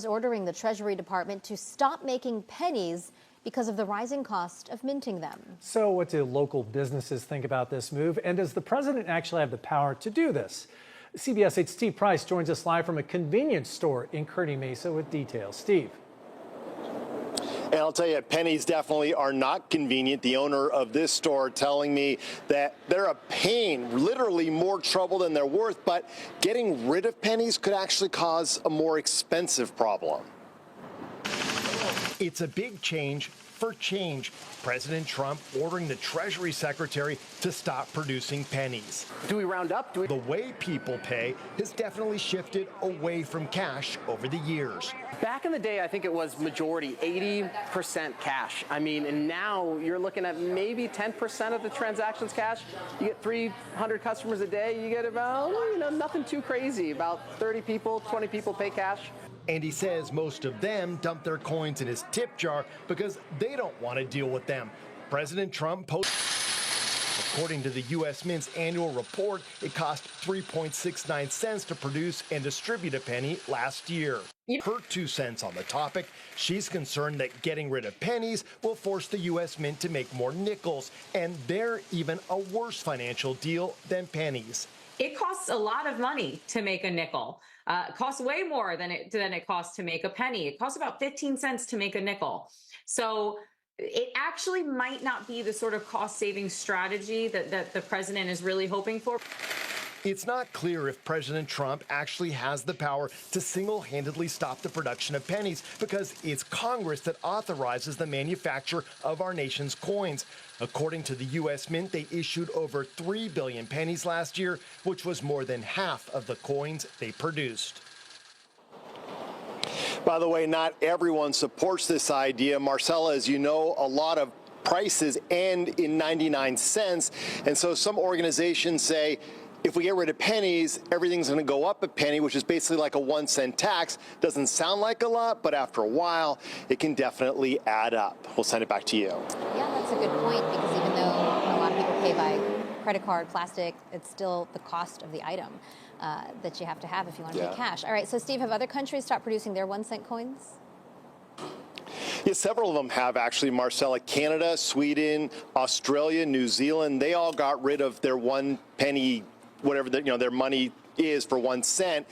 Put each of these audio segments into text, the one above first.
is ordering the Treasury Department to stop making pennies because of the rising cost of minting them. So what do local businesses think about this move? And does the president actually have the power to do this? CBS 8's Steve Price joins us live from a convenience store in Kearny Mesa with details. Steve. And I'll tell you, pennies definitely are not convenient. The owner of this store telling me that they're a pain, literally more trouble than they're worth, but getting rid of pennies could actually cause a more expensive problem. It's a big change for change. President Trump ordering the Treasury Secretary to stop producing pennies. Do we round up? The way people pay has definitely shifted away from cash over the years. Back in the day, I think it was majority, 80% cash. I mean, and now you're looking at maybe 10% of the transactions cash. You get 300 customers a day, you get about, nothing too crazy. About 30 people, 20 people pay cash. And he says most of them dump their coins in his tip jar because they don't want to deal with them. President Trump posted. According to the U.S. Mint's annual report, it cost 3.69 cents to produce and distribute a penny last year. Her 2 cents on the topic, she's concerned that getting rid of pennies will force the U.S. Mint to make more nickels, and they're even a worse financial deal than pennies. It costs a lot of money to make a nickel. It costs way more than it costs to make a penny. It costs about 15 cents to make a nickel. So it actually might not be the sort of cost-saving strategy that the president is really hoping for. It's not clear if President Trump actually has the power to single-handedly stop the production of pennies because it's Congress that authorizes the manufacture of our nation's coins. According to the U.S. Mint, they issued over 3 billion pennies last year, which was more than half of the coins they produced. By the way, not everyone supports this idea. Marcella, as you know, a lot of prices end in 99 cents. And so some organizations say, if we get rid of pennies, everything's going to go up a penny, which is basically like a 1 cent tax. Doesn't sound like a lot, but after a while, it can definitely add up. We'll send it back to you. Yeah, that's a good point, because even though a lot of people pay by credit card, plastic, it's still the cost of the item that you have to have if you want to pay cash. All right, so Steve, have other countries stopped producing their 1 cent coins? Yeah, several of them have actually, Marcella. Canada, Sweden, Australia, New Zealand, they all got rid of their 1 penny, whatever their money is for 1 cent.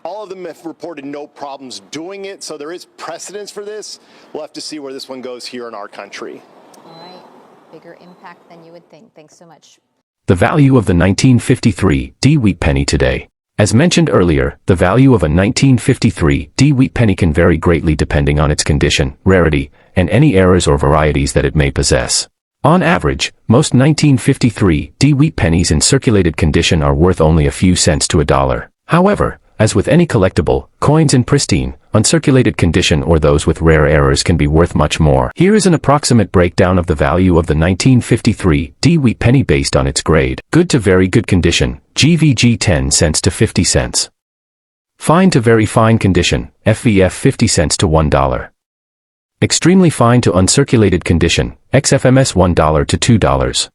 All of them have reported no problems doing it, so there is precedence for this. We'll have to see where this one goes here in our country. All right, bigger impact than you would think. Thanks so much. The value of the 1953 D wheat penny today. As mentioned earlier, the value of a 1953 D wheat penny can vary greatly depending on its condition, rarity, and any errors or varieties that it may possess. On average, most 1953 D wheat pennies in circulated condition are worth only a few cents to $1. However, as with any collectible, coins in pristine, uncirculated condition or those with rare errors can be worth much more. Here is an approximate breakdown of the value of the 1953 D wheat penny based on its grade. Good to very good condition, GVG 10 cents to 50 cents. Fine to very fine condition, FVF 50 cents to $1. Extremely fine to uncirculated condition, XFMS $1 to $2.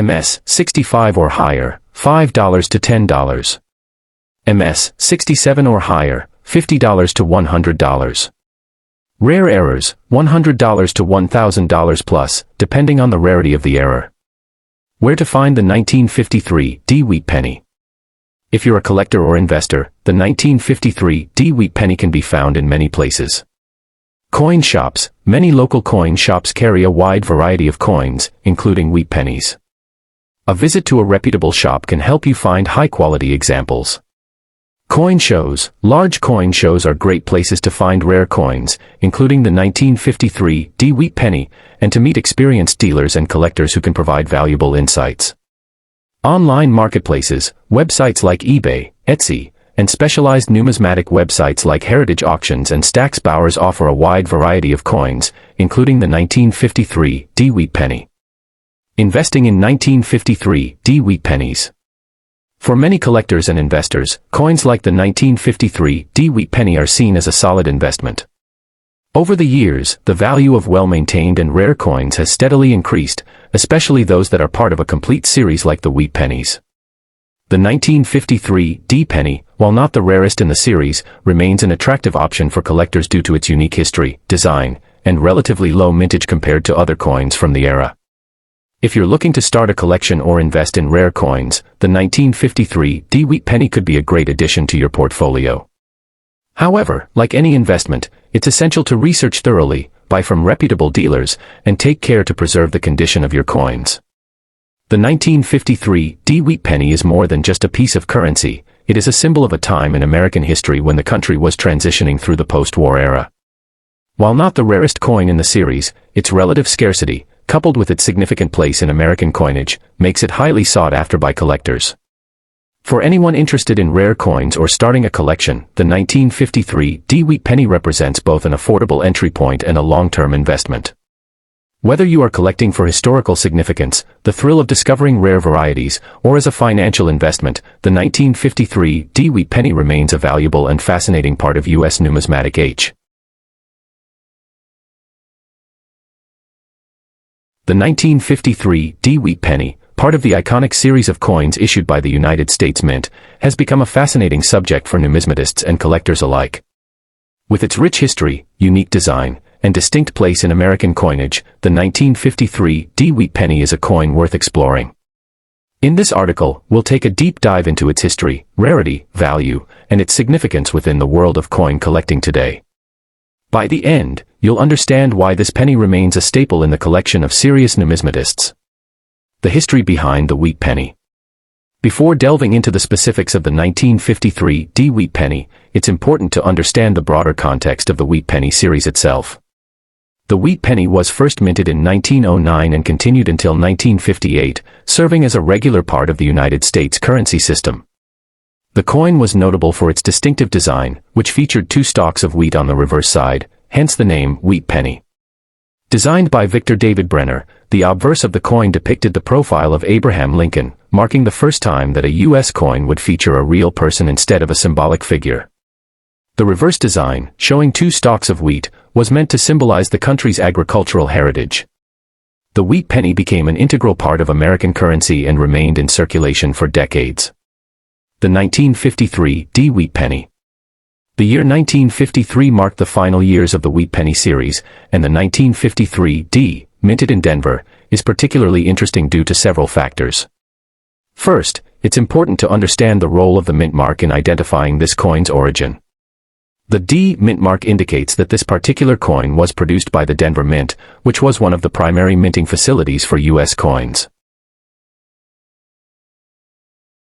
MS 65 or higher, $5 to $10. MS 67 or higher, $50 to $100. Rare errors, $100 to $1,000 plus, depending on the rarity of the error. Where to find the 1953 D wheat penny? If you're a collector or investor, the 1953 D wheat penny can be found in many places. Coin shops. Many local coin shops carry a wide variety of coins, including wheat pennies. A visit to a reputable shop can help you find high-quality examples. Coin shows. Large coin shows are great places to find rare coins, including the 1953 D wheat penny, and to meet experienced dealers and collectors who can provide valuable insights. Online marketplaces, websites like eBay, Etsy, and specialized numismatic websites like Heritage Auctions and Stax Bowers offer a wide variety of coins, including the 1953 D wheat penny. Investing in 1953 D wheat pennies. For many collectors and investors, coins like the 1953 D wheat penny are seen as a solid investment. Over the years, the value of well-maintained and rare coins has steadily increased, especially those that are part of a complete series like the wheat pennies. The 1953 D penny, while not the rarest in the series, remains an attractive option for collectors due to its unique history, design, and relatively low mintage compared to other coins from the era. If you're looking to start a collection or invest in rare coins, the 1953 D wheat penny could be a great addition to your portfolio. However, like any investment, it's essential to research thoroughly, buy from reputable dealers, and take care to preserve the condition of your coins. The 1953 D wheat penny is more than just a piece of currency. It is a symbol of a time in American history when the country was transitioning through the post-war era. While not the rarest coin in the series, its relative scarcity, coupled with its significant place in American coinage, makes it highly sought after by collectors. For anyone interested in rare coins or starting a collection, the 1953 D wheat penny represents both an affordable entry point and a long-term investment. Whether you are collecting for historical significance, the thrill of discovering rare varieties, or as a financial investment, the 1953 D wheat penny remains a valuable and fascinating part of U.S. numismatic age. The 1953 D wheat penny, part of the iconic series of coins issued by the United States Mint, has become a fascinating subject for numismatists and collectors alike. With its rich history, unique design, and distinct place in American coinage, the 1953 D wheat penny is a coin worth exploring. In this article, we'll take a deep dive into its history, rarity, value, and its significance within the world of coin collecting today. By the end, you'll understand why this penny remains a staple in the collection of serious numismatists. The history behind the wheat penny. Before delving into the specifics of the 1953 D wheat penny, it's important to understand the broader context of the wheat penny series itself. The wheat penny was first minted in 1909 and continued until 1958, serving as a regular part of the United States currency system. The coin was notable for its distinctive design, which featured two stalks of wheat on the reverse side, hence the name wheat penny. Designed by Victor David Brenner, the obverse of the coin depicted the profile of Abraham Lincoln, marking the first time that a U.S. coin would feature a real person instead of a symbolic figure. The reverse design, showing two stalks of wheat, was meant to symbolize the country's agricultural heritage. The wheat penny became an integral part of American currency and remained in circulation for decades. The 1953 D wheat penny. The year 1953 marked the final years of the wheat penny series, and the 1953 D, minted in Denver, is particularly interesting due to several factors. First, it's important to understand the role of the mint mark in identifying this coin's origin. The D mint mark indicates that this particular coin was produced by the Denver Mint, which was one of the primary minting facilities for U.S. coins.